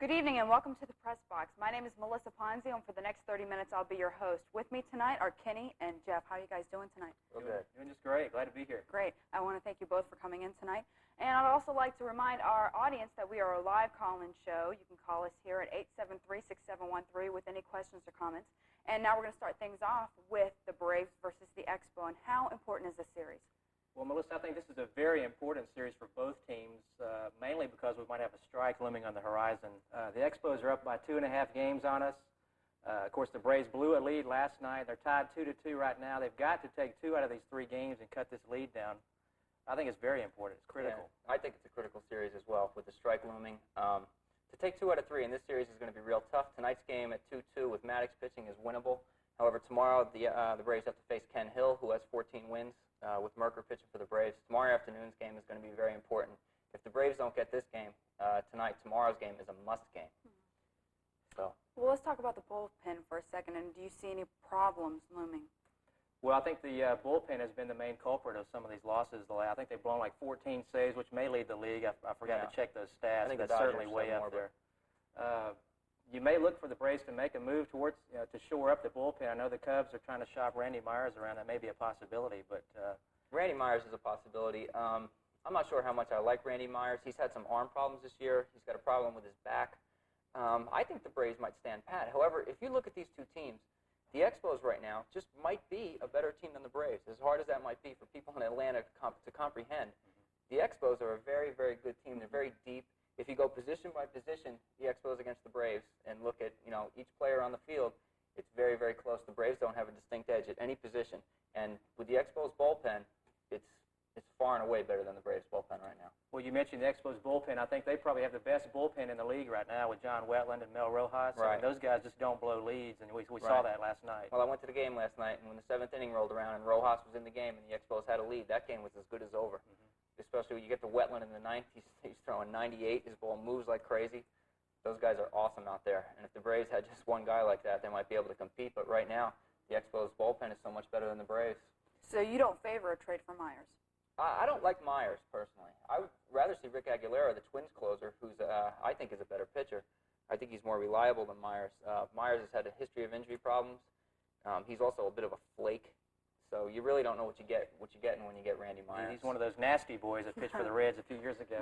Good evening and welcome to the Press Box. My name is Melissa Ponzio, and for the next 30 minutes I'll be your host. With me tonight are Kenny and Jeff. How are you guys doing tonight? Real good. Doing just great. Glad to be here. Great. I want to thank you both for coming in tonight. And I'd also like to remind our audience that we are a live call-in show. You can call us here at 873-6713 with any questions or comments. And now we're going to start things off with the Braves versus the Expo. And how important is this series? Well, Melissa, I think this is a very important series for both teams, mainly because we might have a strike looming on the horizon. The Expos are up by 2.5 games on us. Of course, the Braves blew a lead last night. They're tied 2-2 right now. They've got to take 2 out of these 3 games and cut this lead down. I think it's very important. It's critical. Yeah, I think it's a critical series as well with the strike looming. To take 2 out of 3 in this series is going to be real tough. Tonight's game at 2-2 with Maddox pitching is winnable. However, tomorrow the Braves have to face Ken Hill, who has 14 wins. With Merker pitching for the Braves. Tomorrow afternoon's game is going to be very important. If the Braves don't get this game tonight, tomorrow's game is a must game. So. Well, let's talk about the bullpen for a second. And do you see any problems looming? Well, I think the bullpen has been the main culprit of some of these losses. I think they've blown like 14 saves, which may lead the league. I forgot to check those stats. I think that's certainly way up there. You may look for the Braves to make a move towards to shore up the bullpen. I know the Cubs are trying to shop Randy Myers around. That may be a possibility, but Randy Myers is a possibility. I'm not sure how much I like Randy Myers. He's had some arm problems this year. He's got a problem with his back. I think the Braves might stand pat. However, if you look at these two teams, the Expos right now just might be a better team than the Braves. As hard as that might be for people in Atlanta to comprehend, the Expos are a very, very good team. They're very deep. If you go position by position, the Expos against the Braves, and look at each player on the field, it's very, very close. The Braves don't have a distinct edge at any position, and with the Expos bullpen, it's far and away better than the Braves bullpen right now. Well, you mentioned the Expos bullpen. I think they probably have the best bullpen in the league right now with John Wetland and Mel Rojas. Right. I mean, those guys just don't blow leads, and we saw that last night. Well, I went to the game last night, and when the 7th inning rolled around and Rojas was in the game and the Expos had a lead, that game was as good as over. Especially when you get to Wetland in the 9th, he's throwing 98. His ball moves like crazy. Those guys are awesome out there. And if the Braves had just one guy like that, they might be able to compete. But right now, the Expos bullpen is so much better than the Braves. So you don't favor a trade for Myers? I don't like Myers, personally. I would rather see Rick Aguilera, the Twins closer, who's I think is a better pitcher. I think he's more reliable than Myers. Myers has had a history of injury problems. He's also a bit of a flake. So you really don't know what you're getting when you get Randy Myers. He's one of those nasty boys that pitched for the Reds a few years ago.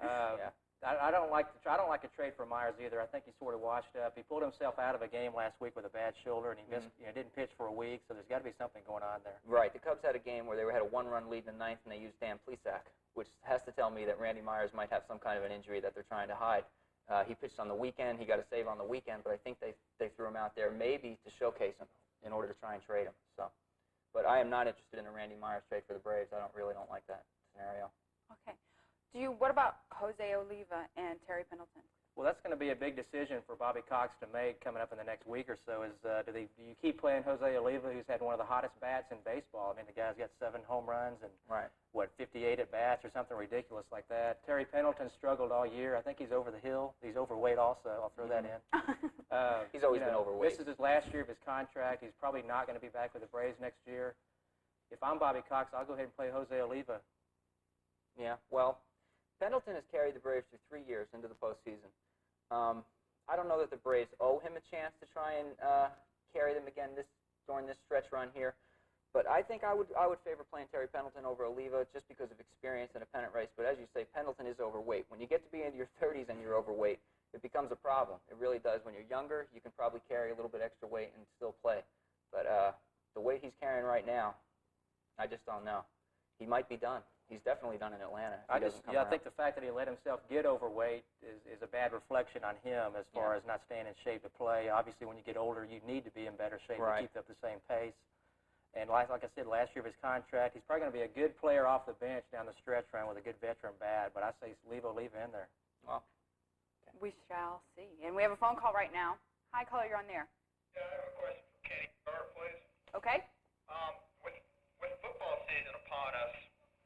Yeah. I don't like a trade for Myers either. I think he's sort of washed up. He pulled himself out of a game last week with a bad shoulder, and he missed, didn't pitch for a week. So there's got to be something going on there. Right. The Cubs had a game where they had a 1-run lead in the 9th, and they used Dan Plesac, which has to tell me that Randy Myers might have some kind of an injury that they're trying to hide. He pitched on the weekend. He got a save on the weekend, but I think they threw him out there maybe to showcase him in order to try and trade him. So. But I am not interested in a Randy Myers trade for the Braves. I don't like that scenario. Okay. What about Jose Oliva and Terry Pendleton? Well, that's going to be a big decision for Bobby Cox to make coming up in the next week or so. Do you keep playing Jose Oliva, who's had one of the hottest bats in baseball? I mean, the guy's got 7 home runs and 58 at bats or something ridiculous like that. Terry Pendleton struggled all year. I think he's over the hill. He's overweight also. I'll throw that in. He's always been overweight. This is his last year of his contract. He's probably not going to be back with the Braves next year. If I'm Bobby Cox, I'll go ahead and play Jose Oliva. Yeah, well, Pendleton has carried the Braves through 3 years into the postseason. I don't know that the Braves owe him a chance to try and carry them again during this stretch run here, but I think I would favor playing Terry Pendleton over Oliva just because of experience in a pennant race. But as you say, Pendleton is overweight. When you get to be into your 30s and you're overweight, it becomes a problem. It really does. When you're younger, you can probably carry a little bit extra weight and still play. But the weight he's carrying right now, I just don't know. He might be done. He's definitely done in Atlanta. I think the fact that he let himself get overweight is a bad reflection on him as far as not staying in shape to play. Obviously, when you get older, you need to be in better shape to keep up the same pace. And like I said, last year of his contract, he's probably going to be a good player off the bench down the stretch run with a good veteran bat. But I say leave Oliva in there. Well, okay. We shall see. And we have a phone call right now. Hi, caller, you're on there. Yeah, I have a question for Kenny Carr, please. Okay. With football season upon us,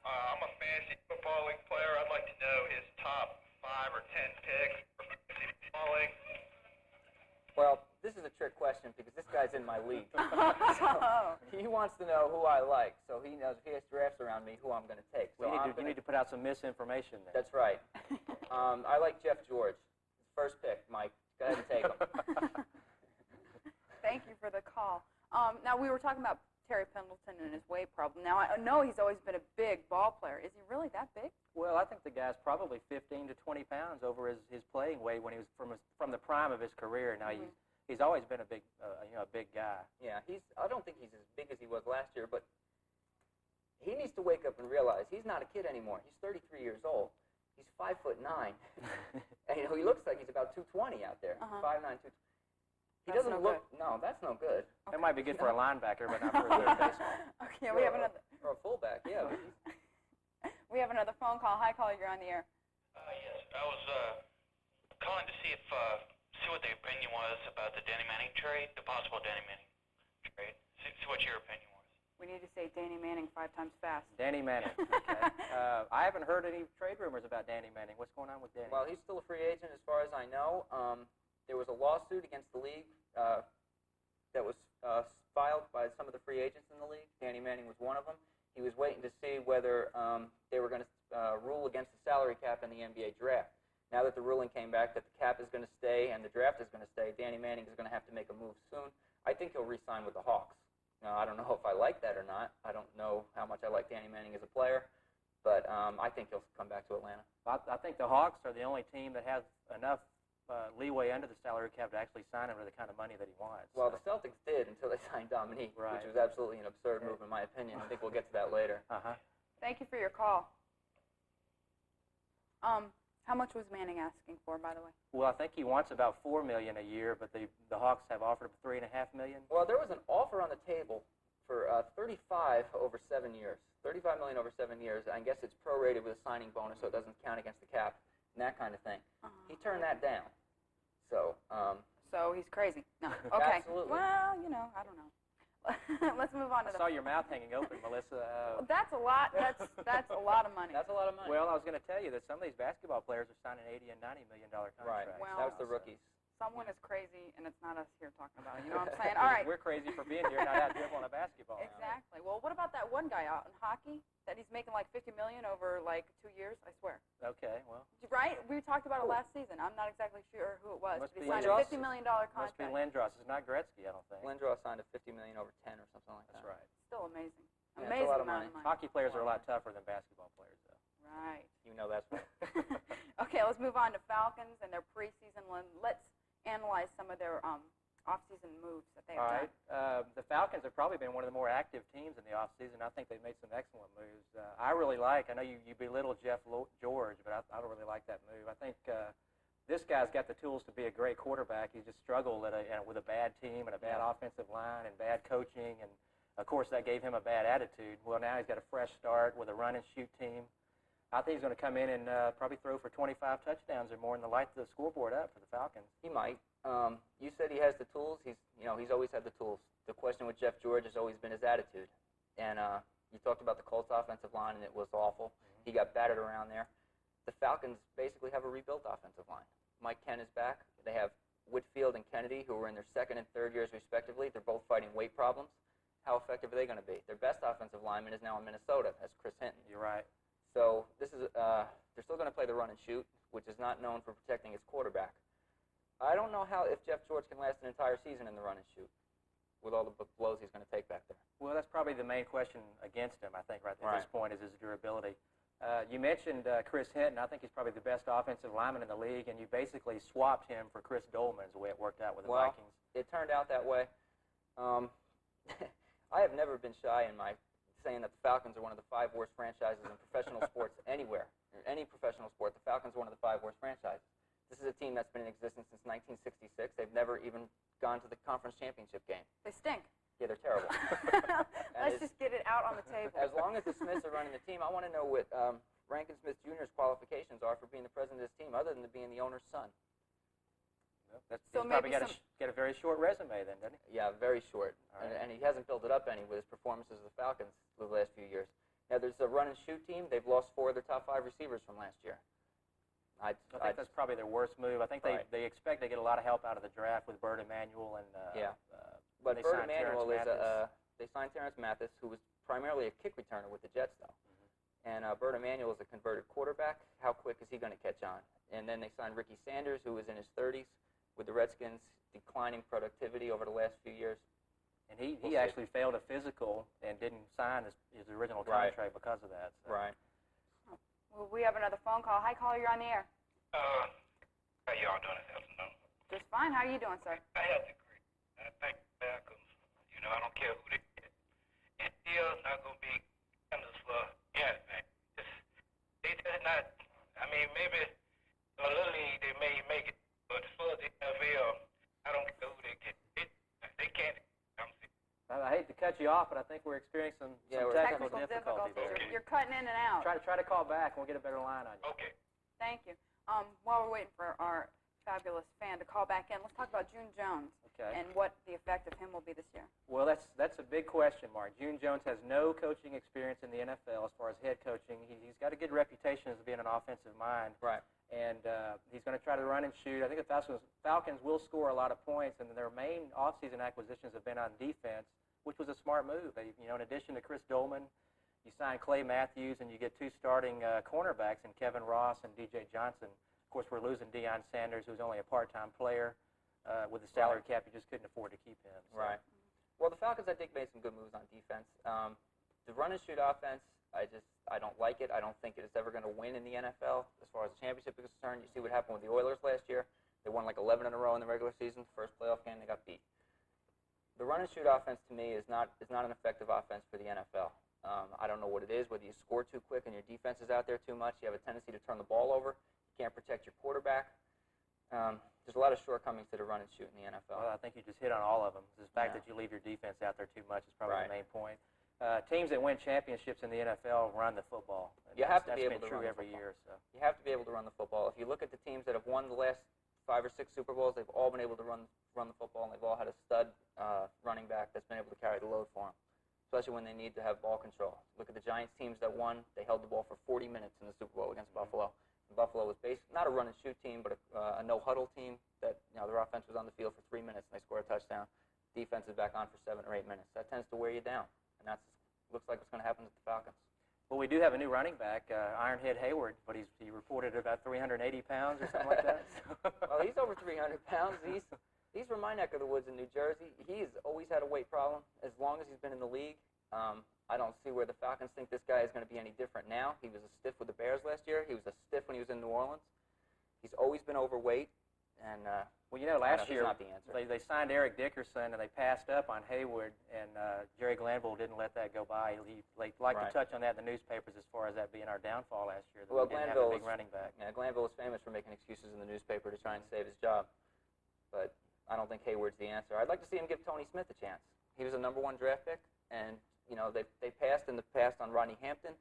I'm a fantasy football league player. I'd like to know his top 5 or 10 picks for fantasy football league. Well, this is a trick question because this guy's in my league. So he wants to know who I like, so he knows if he has drafts around me, who I'm going to take. So you need to put out some misinformation there. That's right. I like Jeff George. First pick, Mike. Go ahead and take him. Thank you for the call. Now, we were talking about Terry Pendleton and his weight problem. Now, I know he's always been a big ball player. Is he really that big? Well, I think the guy's probably 15 to 20 pounds over his playing weight when he was from the prime of his career. Now, he's always been a big big guy. Yeah, I don't think he's as big as he was last year, but he needs to wake up and realize he's not a kid anymore. He's 33 years old. He's 5'9", and he looks like he's about 220 out there. 5'9", 220. He doesn't look. No, that's no good. Okay. That might be good for a linebacker, but not for a third baseman. Okay, we have another. Or a fullback, yeah. We have another phone call. Hi, caller, you're on the air. Yes, I was calling to see what the opinion was about the Danny Manning trade, the possible Danny Manning trade. See what your opinion was. We need to say Danny Manning 5 times fast. Danny Manning. Okay. I haven't heard any trade rumors about Danny Manning. What's going on with Danny? Well, he's still a free agent as far as I know. There was a lawsuit against the league that was filed by some of the free agents in the league. Danny Manning was one of them. He was waiting to see whether they were going to rule against the salary cap in the NBA draft. Now that the ruling came back that the cap is going to stay and the draft is going to stay, Danny Manning is going to have to make a move soon. I think he'll re-sign with the Hawks. Now, I don't know if I like that or not. I don't know how much I like Danny Manning as a player, but I think he'll come back to Atlanta. I think the Hawks are the only team that has enough leeway under the salary cap to actually sign him for the kind of money that he wants. Well, the Celtics did until they signed Dominique, which was absolutely an absurd move in my opinion. I think we'll get to that later. Thank you for your call. How much was Manning asking for, by the way? Well, I think he wants about $4 million a year, but the Hawks have offered him $3.5 million. Well, there was an offer on the table for $35 over 7 years. $35 million over 7 years. I guess it's prorated with a signing bonus, so it doesn't count against the cap and that kind of thing. He turned that down. So. So he's crazy. No. Okay. Absolutely. Well, I don't know. Let's move on to I saw your mouth hanging open, Melissa. Well, that's a lot. That's a lot of money. That's a lot of money. Well, I was going to tell you that some of these basketball players are signing $80 and $90 million contracts. Right. Well, that was the rookies. Someone is crazy, and it's not us here talking about it. You know what I'm saying? All right. We're crazy for being here, not out dribbling a basketball. Exactly. Well, what about that one guy out in hockey that he's making like $50 million over like 2 years? I swear. Okay. Well. Right. We talked about it last season. I'm not exactly sure who it was. Must But he be signed a $50 million contract. Must be Lindros. It's not Gretzky, I don't think. Lindros signed a $50 million over 10 or something like that. That's right. Still amazing. Yeah, Amazing it's a lot of amount money. of money. Hockey players are a lot tougher than basketball players, though. Right. You know that's right. Okay, let's move on to Falcons and their preseason. Let's analyze some of their off-season moves that they've done. All right. The Falcons have probably been one of the more active teams in the off-season. I think they've made some excellent moves. I really like, I know you belittle Jeff George, but I don't really like that move. I think this guy's got the tools to be a great quarterback. He just struggled with a bad team and a bad offensive line and bad coaching, and, of course, that gave him a bad attitude. Well, now he's got a fresh start with a run-and-shoot team. I think he's going to come in and probably throw for 25 touchdowns or more and light the scoreboard up for the Falcons. He might. You said he has the tools. He's always had the tools. The question with Jeff George has always been his attitude. And you talked about the Colts offensive line, and it was awful. He got battered around there. The Falcons basically have a rebuilt offensive line. Mike Kent is back. They have Whitfield and Kennedy, who are in their second and third years respectively. They're both fighting weight problems. How effective are they going to be? Their best offensive lineman is now in Minnesota. That's Chris Hinton. You're right. So this is they're still going to play the run and shoot, which is not known for protecting its quarterback. I don't know if Jeff George can last an entire season in the run and shoot with all the blows he's going to take back there. Well, that's probably the main question against him, I think, at this point, is his durability. You mentioned Chris Hinton. I think he's probably the best offensive lineman in the league, and you basically swapped him for Chris Dolman is the way it worked out with the Vikings. It turned out that way. I have never been shy in my saying that the Falcons are one of the 5 worst franchises in professional sports anywhere, or any professional sport. The Falcons are one of the 5 worst franchises. This is a team that's been in existence since 1966. They've never even gone to the conference championship game. They stink. Yeah, they're terrible. Let's just get it out on the table. As long as the Smiths are running the team, I want to know what Rankin Smith Jr.'s qualifications are for being the president of this team, other than being the owner's son. Well, so he's probably got a very short resume then, doesn't he? Yeah, very short. Right. And he hasn't built it up any with his performances of the Falcons the last few years. Now, there's a run-and-shoot team. They've lost 4 of their top 5 receivers from last year. I think that's probably their worst move. I think they expect to get a lot of help out of the draft with Bird Emanuel and but Bird Emanuel is they signed Terrence Mathis, who was primarily a kick returner with the Jets, though. And Bert Emanuel is a converted quarterback. How quick is he going to catch on? And then they signed Ricky Sanders, who was in his 30s, with the Redskins declining productivity over the last few years. And he actually failed a physical and didn't sign his original contract because of that. So. Right. Well, we have another phone call. Hi, caller, you're on the air. How y'all doing this afternoon? Just fine. How are you doing, sir? I have to agree. I think Falcons, you know, I don't care who they get. And still not going to be contenders for anything. They just not, I mean, maybe in the Little League they may make it, but as far as the NFL, I don't care who they get. They can't. I hate to cut you off, but I think we're experiencing some technical difficulties. Okay. You're cutting in and out. Try to call back, and we'll get a better line on you. Okay. Thank you. While we're waiting for our fabulous fan to call back in, let's talk about June Jones and what the effect of him will be this year. Well, that's a big question mark. June Jones has no coaching experience in the NFL as far as head coaching. He's got a good reputation as being an offensive mind. Right. And he's going to try to run and shoot. I think the Falcons will score a lot of points, and their main offseason acquisitions have been on defense, which was a smart move. In addition to Chris Dolman, you sign Clay Matthews, and you get two starting cornerbacks in Kevin Ross and DJ Johnson. Of course, we're losing Deion Sanders, who's only a part-time player. With the salary cap, you just couldn't afford to keep him. So. Right. Well, the Falcons, I think, made some good moves on defense. The run-and-shoot offense, I don't like it. I don't think it is ever going to win in the NFL as far as the championship is concerned. You see what happened with the Oilers last year. They won like 11 in a row in the regular season. First playoff game, they got beat. The run-and-shoot offense, to me, is not an effective offense for the NFL. I don't know what it is, whether you score too quick and your defense is out there too much. You have a tendency to turn the ball over. You can't protect your quarterback. There's a lot of shortcomings to the run-and-shoot in the NFL. Well, I think you just hit on all of them. The fact that you leave your defense out there too much is probably the main point. Teams that win championships in the NFL run the football. You have to be able to run run every year. So you have to be able to run the football. If you look at the teams that have won the last 5 or 6 Super Bowls, they've all been able to run the football, and they've all had a stud running back that's been able to carry the load for them, especially when they need to have ball control. Look at the Giants teams that won. They held the ball for 40 minutes in the Super Bowl against Buffalo. And Buffalo was not a run-and-shoot team, but a no-huddle team that their offense was on the field for 3 minutes, and they scored a touchdown. Defense is back on for 7 or 8 minutes. That tends to wear you down, and that looks like what's going to happen with the Falcons. Well, we do have a new running back, Ironhead Hayward, but he reported about 380 pounds or something like that. Well, he's over 300 pounds. He's from my neck of the woods in New Jersey. He's always had a weight problem as long as he's been in the league. I don't see where the Falcons think this guy is going to be any different now. He was a stiff with the Bears last year. He was a stiff when he was in New Orleans. He's always been overweight. And last year not the answer. They signed Eric Dickerson, and they passed up on Hayward, and Jerry Glanville didn't let that go by. He liked to touch on that in the newspapers as far as that being our downfall last year. Well, Glanville was a big running back. Yeah, Glanville was famous for making excuses in the newspaper to try and save his job. But I don't think Hayward's the answer. I'd like to see him give Tony Smith a chance. He was a #1 draft pick, and they passed in the past on Rodney Hampton.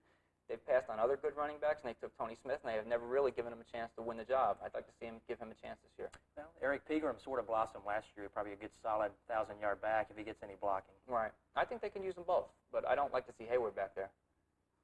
They've passed on other good running backs, and they took Tony Smith, and they have never really given him a chance to win the job. I'd like to see him give him a chance this year. Well, Eric Pegram sort of blossomed last year. Probably a good, solid 1,000-yard back if he gets any blocking. Right. I think they can use them both, but I don't like to see Hayward back there.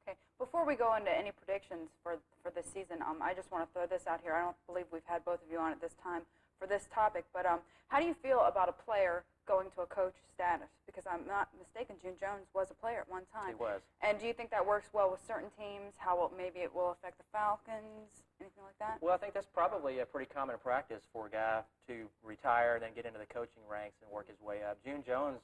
Okay. Before we go into any predictions for this season, I just want to throw this out here. I don't believe we've had both of you on at this time for this topic, but how do you feel about a player going to a coach status? Because I'm not mistaken, June Jones was a player at one time. He was. And do you think that works well with certain teams? Maybe it will affect the Falcons? Anything like that? Well, I think that's probably a pretty common practice for a guy to retire and then get into the coaching ranks and work his way up. June Jones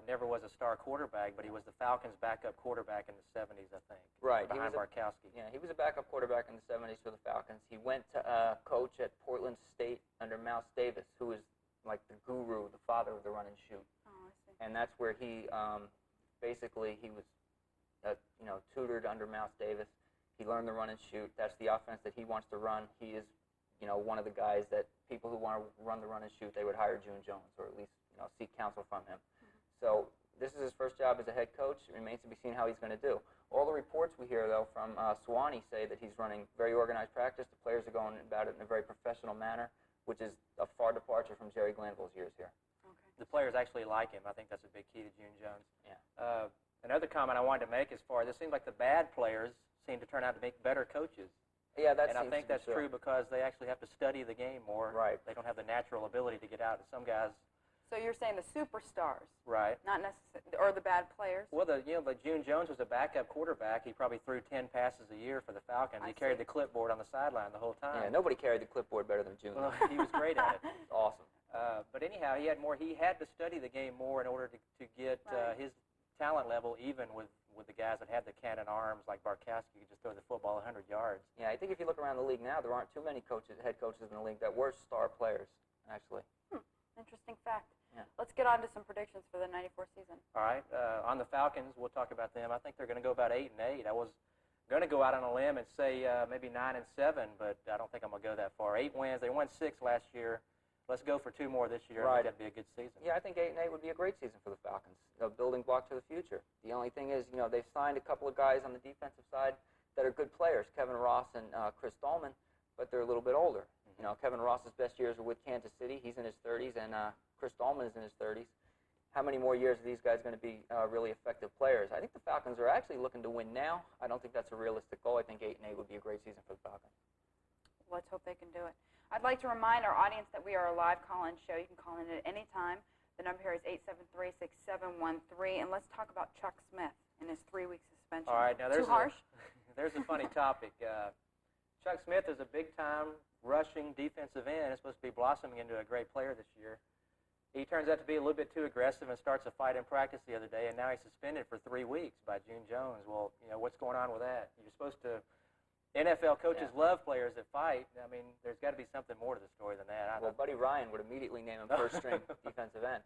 never was a star quarterback, but he was the Falcons' backup quarterback in the 70s, I think. Right. Behind Barkowski. Yeah, he was a backup quarterback in the 70s for the Falcons. He went to coach at Portland State under Mouse Davis, who was like the guru, the father of the run and shoot. Oh, I see. And that's where he he was tutored under Mouse Davis. He learned the run and shoot. That's the offense that he wants to run. He is one of the guys that people who want to run the run and shoot, they would hire June Jones, or at least seek counsel from him. So this is his first job as a head coach. It remains to be seen how he's going to do. All the reports we hear, though, from Swanee say that he's running very organized practice. The players are going about it in a very professional manner, which is a far departure from Jerry Glanville's years here. Okay. The players actually like him. I think that's a big key to June Jones. Yeah. Another comment I wanted to make as far as it seems like the bad players seem to turn out to make better coaches. Yeah, and I think that's true because they actually have to study the game more. Right. They don't have the natural ability to get out. Some guys So you're saying the superstars, Right. not necessarily, or the bad players? Well, June Jones was a backup quarterback. He probably threw 10 passes a year for the Falcons. He carried the clipboard on the sideline the whole time. Yeah, nobody carried the clipboard better than June. Well, he was great at it. Awesome. But anyhow, he had to study the game more in order to get his talent level even with the guys that had the cannon arms like Barkowski, who could just throw the football 100 yards. Yeah, I think if you look around the league now, there aren't too many head coaches in the league that were star players, actually. Interesting fact. Yeah. Let's get on to some predictions for the '94 season. All right. On the Falcons, we'll talk about them. I think they're going to go about 8-8. I was going to go out on a limb and say maybe 9-7, but I don't think I'm going to go that far. 8 wins. They won 6 last year. Let's go for 2 more this year. Right. I think that'd be a good season. Yeah, I think 8-8 would be a great season for the Falcons. A building block to the future. The only thing is, they've signed a couple of guys on the defensive side that are good players, Kevin Ross and Chris Dahlman, but they're a little bit older. Kevin Ross's best years are with Kansas City. He's in his 30s, and Chris Dahlman is in his 30s. How many more years are these guys going to be really effective players? I think the Falcons are actually looking to win now. I don't think that's a realistic goal. I think 8-8 would be a great season for the Falcons. Let's hope they can do it. I'd like to remind our audience that we are a live call-in show. You can call in at any time. The number here is 873-6713. And let's talk about Chuck Smith and his 3-week suspension. All right, now there's Too harsh? There's a funny topic. Chuck Smith is a big-time rushing defensive end. It's supposed to be blossoming into a great player this year. He turns out to be a little bit too aggressive and starts a fight in practice the other day, and now he's suspended for 3 weeks by June Jones. Well, what's going on with that? You're supposed to – NFL coaches love players that fight. I mean, there's got to be something more to the story than that. Well, Buddy Ryan would immediately name him first-string defensive end.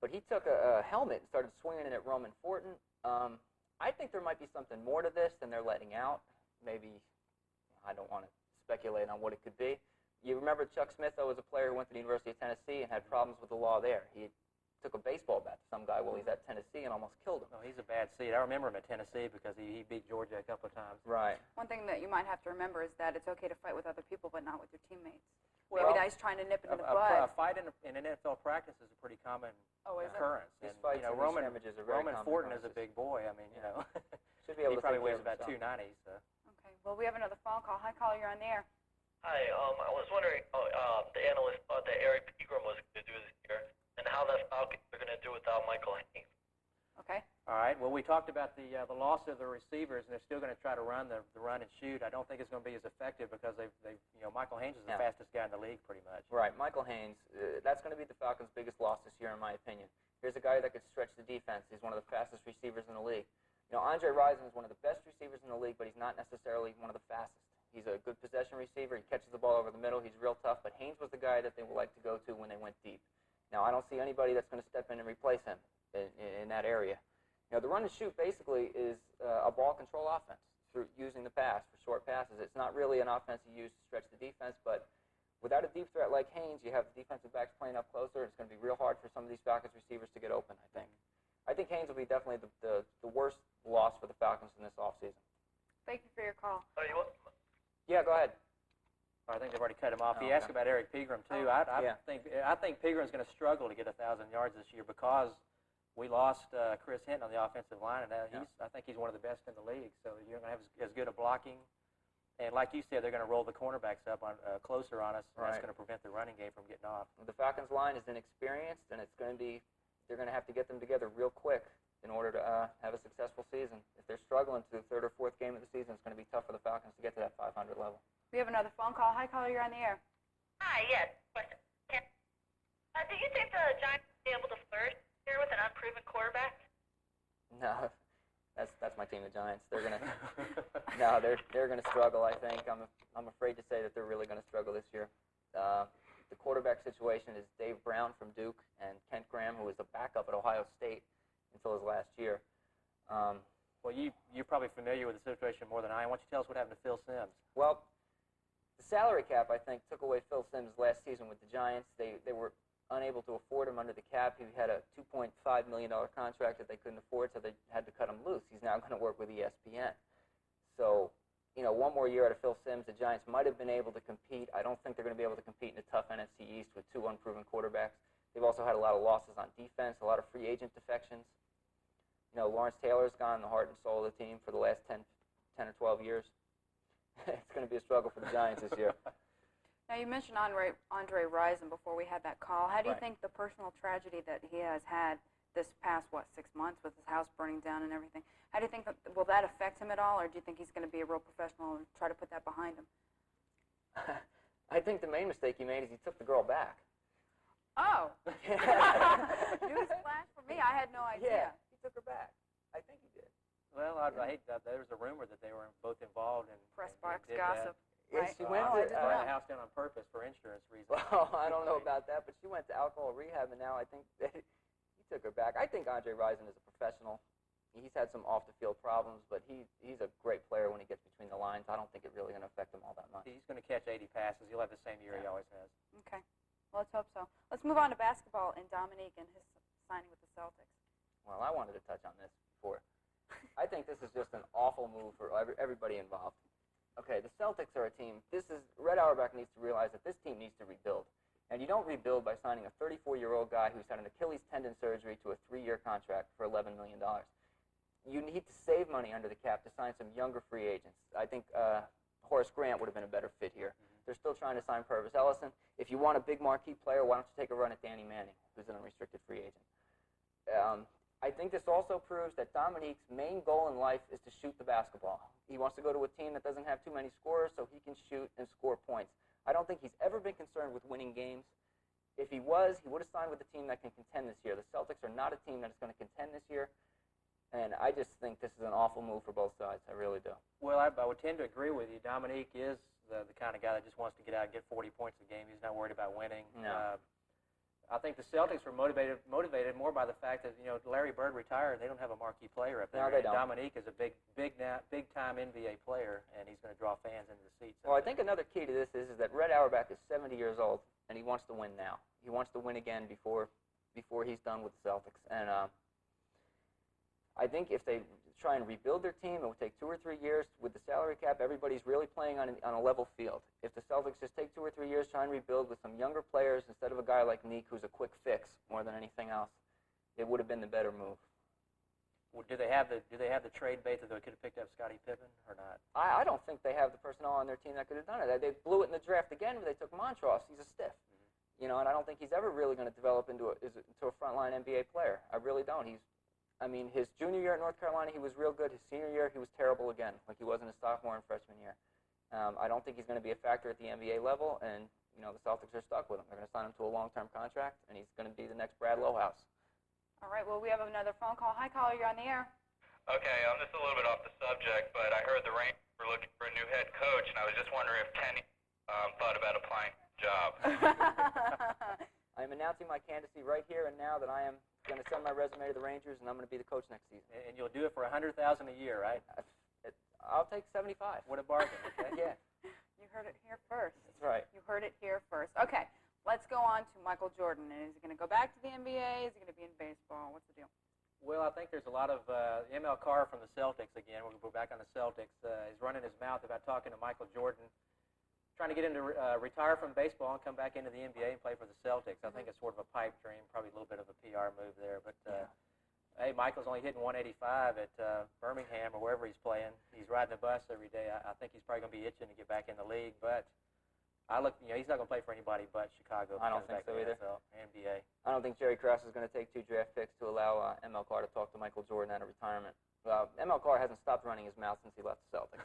But he took a helmet and started swinging it at Roman Fortin. I think there might be something more to this than they're letting out. Maybe – I don't want to speculate on what it could be. You remember Chuck Smith, though, was a player who went to the University of Tennessee and had problems with the law there. He took a baseball bat to some guy while he's at Tennessee and almost killed him. Oh, he's a bad seed. I remember him at Tennessee because he beat Georgia a couple of times. Right. One thing that you might have to remember is that it's okay to fight with other people, but not with your teammates. Well, Maybe that he's trying to nip it in the a bud. fight in NFL practice is a pretty common occurrence. These And, fights and Roman scrimmages are very Roman common Fortin is a occurrences. big boy. I mean, Should be able he to probably take care weighs of about himself. 290. So. Okay. Well, we have another phone call. Hi, caller. You're on the air. Hi, I was wondering, the analyst thought that Eric Pegram was going to do this year, and how the Falcons are going to do without Michael Haynes. Okay. All right. Well, we talked about the loss of the receivers, and they're still going to try to run the run and shoot. I don't think it's going to be as effective because they Michael Haynes is the fastest guy in the league, pretty much. Right. Michael Haynes. That's going to be the Falcons' biggest loss this year, in my opinion. Here's a guy that could stretch the defense. He's one of the fastest receivers in the league. Andre Rison is one of the best receivers in the league, but he's not necessarily one of the fastest. He's a good possession receiver. He catches the ball over the middle. He's real tough. But Haynes was the guy that they would like to go to when they went deep. Now, I don't see anybody that's going to step in and replace him in that area. The run and shoot basically is a ball control offense through using the pass for short passes. It's not really an offense you use to stretch the defense, but without a deep threat like Haynes, you have the defensive backs playing up closer. It's going to be real hard for some of these Falcons receivers to get open, I think. I think Haynes will be definitely the worst loss for the Falcons in this offseason. Thank you for your call. Yeah, go ahead. I think they've already cut him off. Oh, He asked about Eric Pegram too. I think Pegram's going to struggle to get 1,000 yards this year because we lost Chris Hinton on the offensive line, and I think he's one of the best in the league. So you're going to have as good a blocking, and like you said, they're going to roll the cornerbacks up closer on us, and that's going to prevent the running game from getting off. The Falcons line is inexperienced, and they're going to have to get them together real quick in order to have a successful season. If they're struggling to the third or fourth game of the season, it's going to be tough for the Falcons to get to that 500 level. We have another phone call. Hi, caller. You're on the air. Hi, yes. Question. Do you think the Giants will be able to flourish here with an unproven quarterback? No, that's my team, the Giants. They're gonna struggle. I think I'm afraid to say that they're really gonna struggle this year. The quarterback situation is Dave Brown from Duke and Kent Graham, who was the backup at Ohio State until his last year. Well, you're probably familiar with the situation more than I am. Why don't you tell us what happened to Phil Simms? Well, the salary cap, I think, took away Phil Simms' last season with the Giants. They were unable to afford him under the cap. He had a $2.5 million contract that they couldn't afford, so they had to cut him loose. He's now going to work with ESPN. So, one more year out of Phil Simms, the Giants might have been able to compete. I don't think they're going to be able to compete in a tough NFC East with 2 unproven quarterbacks. They've also had a lot of losses on defense, a lot of free agent defections. Lawrence Taylor's gone the heart and soul of the team for the last 10 or 12 years. It's going to be a struggle for the Giants this year. Now, you mentioned Andre Rison before we had that call. How do you Right. think the personal tragedy that he has had this past, 6 months with his house burning down and everything, how do you think will that affect him at all, or do you think he's going to be a real professional and try to put that behind him? I think the main mistake he made is he took the girl back. Oh. Newsflash for me, I had no idea. Yeah, he took her back. I think he did. Well, I hate that. There was a rumor that they were both involved in Press and box did gossip. Yeah, Right. she went Oh, I to did Burn not. the house down on purpose for insurance reasons. Well, I don't know about that, but she went to alcohol rehab, and now I think that he took her back. I think Andre Rison is a professional. He's had some off-the-field problems, but he's a great player when he gets between the lines. I don't think it really going to affect him all that much. He's going to catch 80 passes. He'll have the same year he always has. Okay. Well, let's hope so. Let's move on to basketball and Dominique and his signing with the Celtics. Well, I wanted to touch on this before. I think this is just an awful move for everybody involved. Okay, the Celtics are a team. Red Auerbach needs to realize that this team needs to rebuild. And you don't rebuild by signing a 34-year-old guy who's had an Achilles tendon surgery to a 3-year contract for $11 million. You need to save money under the cap to sign some younger free agents. I think Horace Grant would have been a better fit here. They're still trying to sign Purvis Ellison. If you want a big marquee player, why don't you take a run at Danny Manning, who's an unrestricted free agent? I think this also proves that Dominique's main goal in life is to shoot the basketball. He wants to go to a team that doesn't have too many scorers so he can shoot and score points. I don't think he's ever been concerned with winning games. If he was, he would have signed with a team that can contend this year. The Celtics are not a team that is going to contend this year, and I just think this is an awful move for both sides. I really do. Well, I would tend to agree with you. Dominique is the kind of guy that just wants to get out and get 40 points a game. He's not worried about winning. No. I think the Celtics were motivated more by the fact that Larry Bird retired. They don't have a marquee player up there. No, they don't. Dominique is a big time NBA player, and he's going to draw fans into the seats. Well, I think another key to this is that Red Auerbach is 70 years old, and he wants to win now. He wants to win again before he's done with the Celtics. And I think if they try and rebuild their team, it will take 2 or 3 years. With the salary cap, everybody's really playing on a level field. If the Celtics just take 2 or 3 years, try and rebuild with some younger players instead of a guy like Neek who's a quick fix more than anything else, it would have been the better move. Well, do they have the trade bait that they could have picked up Scottie Pippen or not? I don't think they have the personnel on their team that could have done it. They blew it in the draft again, but they took Montross. He's a stiff. And I don't think he's ever really going to develop into a frontline NBA player. I really don't. His junior year at North Carolina, he was real good. His senior year, he was terrible again, like he was in his sophomore and freshman year. I don't think he's going to be a factor at the NBA level, and the Celtics are stuck with him. They're going to sign him to a long-term contract, and he's going to be the next Brad Lowhouse. All right, well, we have another phone call. Hi, caller, you're on the air. Okay, I'm just a little bit off the subject, but I heard the Rangers were looking for a new head coach, and I was just wondering if Kenny thought about applying for the job. I'm announcing my candidacy right here and now that I am going to send my resume to the Rangers, and I'm going to be the coach next season. And you'll do it for $100,000 a year, right? I'll take 75. What a bargain! Okay. Yeah. You heard it here first. That's right. You heard it here first. Okay, let's go on to Michael Jordan. Is he going to go back to the NBA? Is he going to be in baseball? What's the deal? Well, I think there's a lot of ML Carr from the Celtics again. We'll go back on the Celtics. He's running his mouth about talking to Michael Jordan, trying to get him to retire from baseball and come back into the NBA and play for the Celtics. I think it's sort of a pipe dream, probably a little bit of a PR move there. But hey, Michael's only hitting 185 at Birmingham or wherever he's playing. He's riding a bus every day. I think he's probably going to be itching to get back in the league. But he's not going to play for anybody but Chicago. I don't think so either. NFL, NBA. I don't think Jerry Krause is going to take 2 draft picks to allow ML Carr to talk to Michael Jordan out of retirement. ML Carr hasn't stopped running his mouth since he left the Celtics.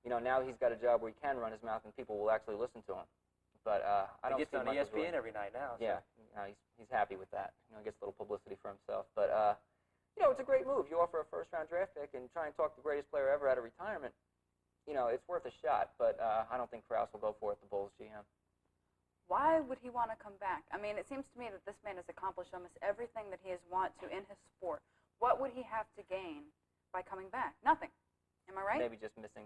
Now he's got a job where he can run his mouth and people will actually listen to him. But I don't He gets see on Michael ESPN Jordan. every night now. So. Yeah, he's happy with that. He gets a little publicity for himself. But it's a great move. You offer a first-round draft pick and try and talk the greatest player ever out of retirement. It's worth a shot. But I don't think Krause will go for it. The Bulls GM. Why would he want to come back? It seems to me that this man has accomplished almost everything that he has wanted to in his sport. What would he have to gain by coming back? Nothing. Am I right? Maybe just missing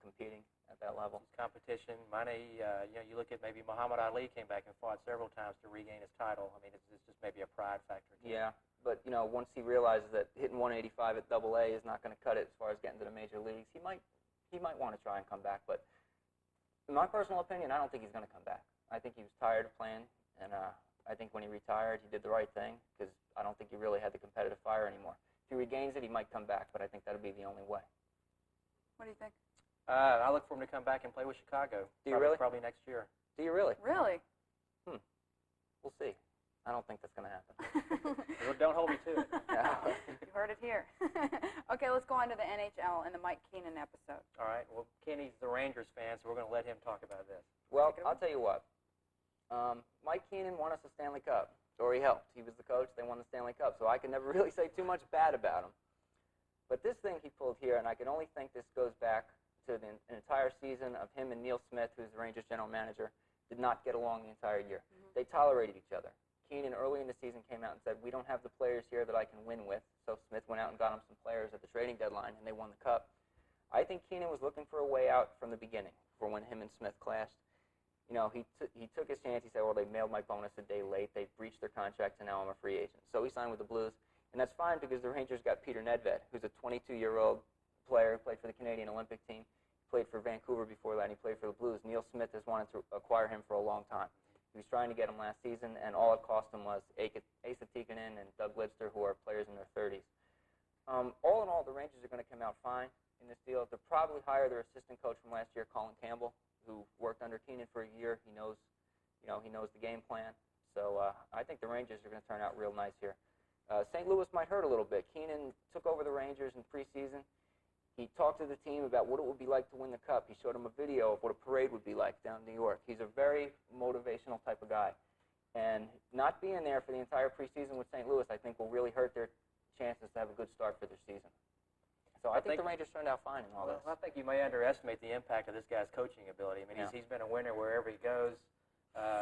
competing at that level. Competition, money. You look at maybe Muhammad Ali came back and fought several times to regain his title. It's just maybe a pride factor. Yeah, but once he realizes that hitting 185 at AA is not going to cut it as far as getting to the major leagues, he might want to try and come back. But in my personal opinion, I don't think he's going to come back. I think he was tired of playing, and I think when he retired, he did the right thing because I don't think he really had the competitive fire anymore. If he regains it, he might come back, but I think that would be the only way. What do you think? I look for him to come back and play with Chicago. Do you really? Probably next year. Do you really? Really? We'll see. I don't think that's going to happen. Don't hold me to it. You heard it here. Okay, let's go on to the NHL and the Mike Keenan episode. All right. Well, Kenny's the Rangers fan, so we're going to let him talk about this. Well, I'll tell you what. Mike Keenan won us a Stanley Cup, or he helped. He was the coach. They won the Stanley Cup, so I can never really say too much bad about him. But this thing he pulled here, and I can only think this goes back to an entire season of him and Neil Smith, who's the Rangers general manager, did not get along the entire year. They tolerated each other. Keenan early in the season came out and said, we don't have the players here that I can win with. So Smith went out and got him some players at the trading deadline, and they won the Cup. I think Keenan was looking for a way out from the beginning for when him and Smith clashed. You know, he took his chance. He said, well, they mailed my bonus a day late. They breached their contract, and now I'm a free agent. So he signed with the Blues, and that's fine because the Rangers got Peter Nedved, who's a 22-year-old player who played for the Canadian Olympic team. He played for Vancouver before that, and he played for the Blues. Neil Smith has wanted to acquire him for a long time. He was trying to get him last season, and all it cost him was Asa Tikkanen and Doug Lidster, who are players in their 30s. All in all, the Rangers are going to come out fine in this deal. They'll probably hire their assistant coach from last year, Colin Campbell, who worked under Keenan for a year. He knows the game plan. So I think the Rangers are going to turn out real nice here. St. Louis might hurt a little bit. Keenan took over the Rangers in preseason. He talked to the team about what it would be like to win the Cup. He showed them a video of what a parade would be like down in New York. He's a very motivational type of guy. And not being there for the entire preseason with St. Louis, I think, will really hurt their chances to have a good start for their season. So I think the Rangers turned out fine in all this. I think you may underestimate the impact of this guy's coaching ability. I mean, he's been a winner wherever he goes.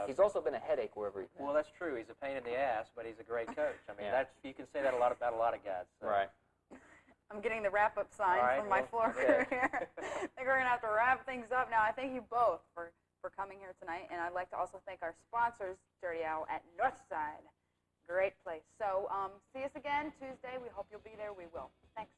He's also been a headache wherever he's been. Well, that's true. He's a pain in the ass, but he's a great coach. I mean, you can say that about a lot of guys. So. Right. I'm getting the wrap-up sign from my floor crew here. I think we're going to have to wrap things up now. I thank you both for coming here tonight, and I'd like to also thank our sponsors, Dirty Owl at Northside. Great place. So see us again Tuesday. We hope you'll be there. We will. Thanks.